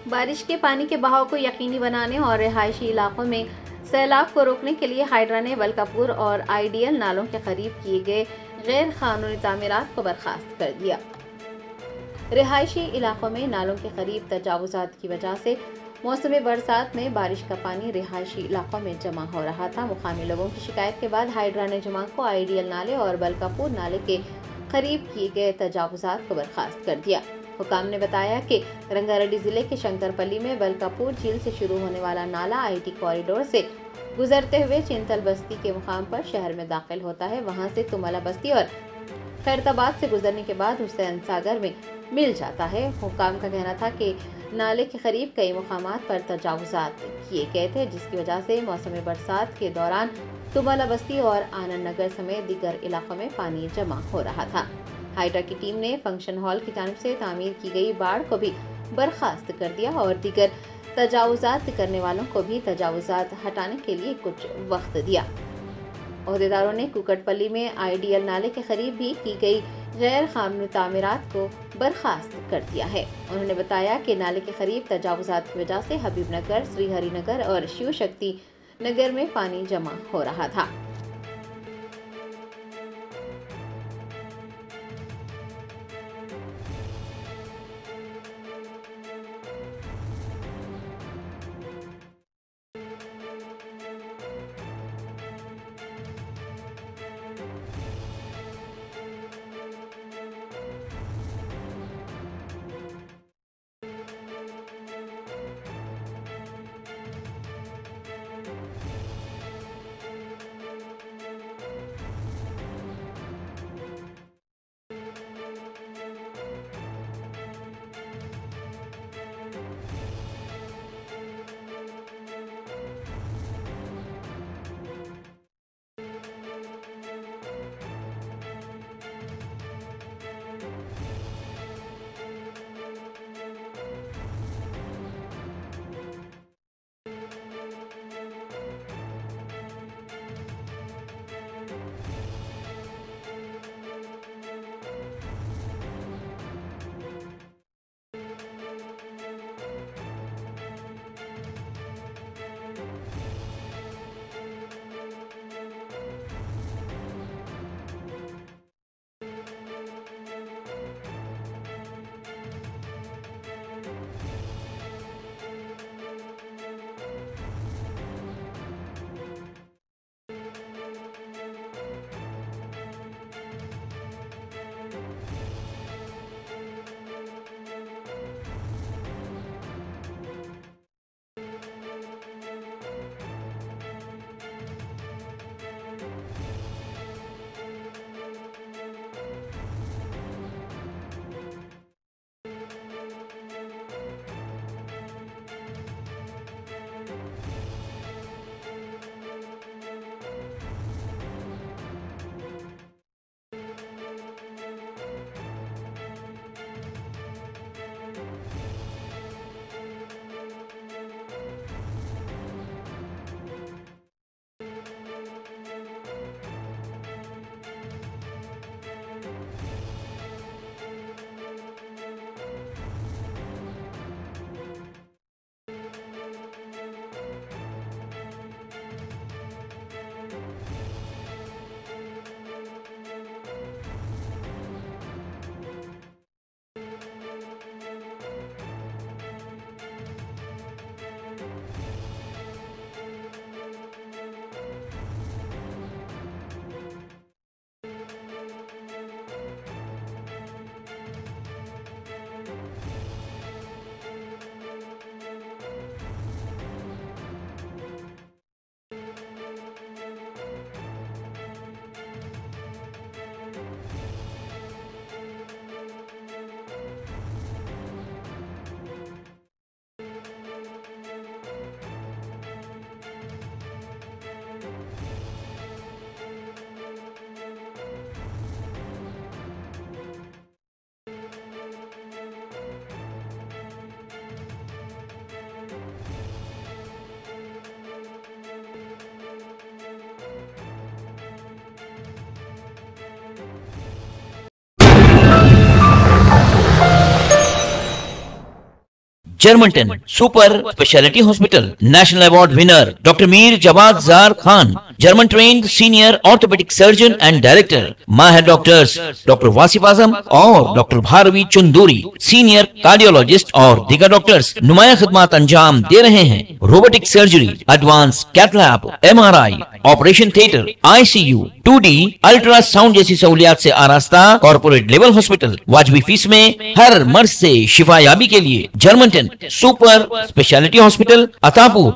بارش کے پانی کے بہاؤ کو یقینی بنانے اور رہائشی علاقوں میں سیلاب کو روکنے کے لیے ہائیڈرا نے ولکاپور اور آئیڈیل نالوں کے قریب کیے گئے غیر قانونی تعمیرات کو برخاست کر دیا۔ رہائشی علاقوں میں نالوں کے قریب تجاوزات کی وجہ سے موسم برسات میں بارش کا پانی رہائشی علاقوں میں جمع ہو رہا تھا۔ مقامی لوگوں کی شکایت کے بعد ہائیڈرا نے جمعہ کو آئیڈیل نالے اور ولکاپور نالے کے قریب کیے گئے تجاوزات کو برخاست کر دیا۔ حکام نے بتایا کہ رنگا ریڈی ضلع کے شنکر پلی میں ولکاپور جھیل سے شروع ہونے والا نالا آئی ٹی کوریڈور سے گزرتے ہوئے چنتل بستی کے مقام پر شہر میں داخل ہوتا ہے، وہاں سے تملا بستی اور خیرتآباد سے گزرنے کے بعد حسین ساگر میں مل جاتا ہے۔ حکام کا کہنا تھا کہ نالے کے قریب کئی مقامات پر تجاوزات کیے گئے تھے، جس کی وجہ سے موسم برسات کے دوران تملا بستی اور آنند نگر سمیت دیگر علاقوں میں پانی جمع ہو رہا تھا۔ ہائیڈرا کی ٹیم نے فنکشن ہال کی جانب سے تعمیر کی گئی باڑ کو بھی برخاست کر دیا اور دیگر تجاوزات کرنے والوں کو بھی تجاوزات ہٹانے کے لیے کچھ وقت دیا۔ عہدیداروں نے کوکٹ پلی میں آئیڈیل نالے کے قریب بھی کی گئی غیر قانونی تعمیرات کو برخاست کر دیا ہے۔ انہوں نے بتایا کہ نالے کے قریب تجاوزات کی وجہ سے حبیب نگر، سری ہری نگر اور شیو شکتی نگر میں پانی جمع ہو رہا تھا۔ جرمنٹن super speciality hospital. National award winner doctor Mir Jawad Zar Khan, German trained senior orthopaedic surgeon and director. ماہر ڈاکٹرز ڈاکٹر واصف اعظم اور doctor Bharavi Chanduri, senior cardiologist اور دیگر ڈاکٹرز نمایاں خدمات انجام دے رہے ہیں. Robotic surgery, advance cath lab, MRI, operation theatre, ICU, 2D ultrasound جیسی سہولیات سے آراستہ کارپوریٹ لیول ہاسپٹل. واجبی فیس میں ہر مرض سے شفا یابی کے لیے جرمنٹن سپر اسپیشلٹی ہاسپٹل, عطاپور,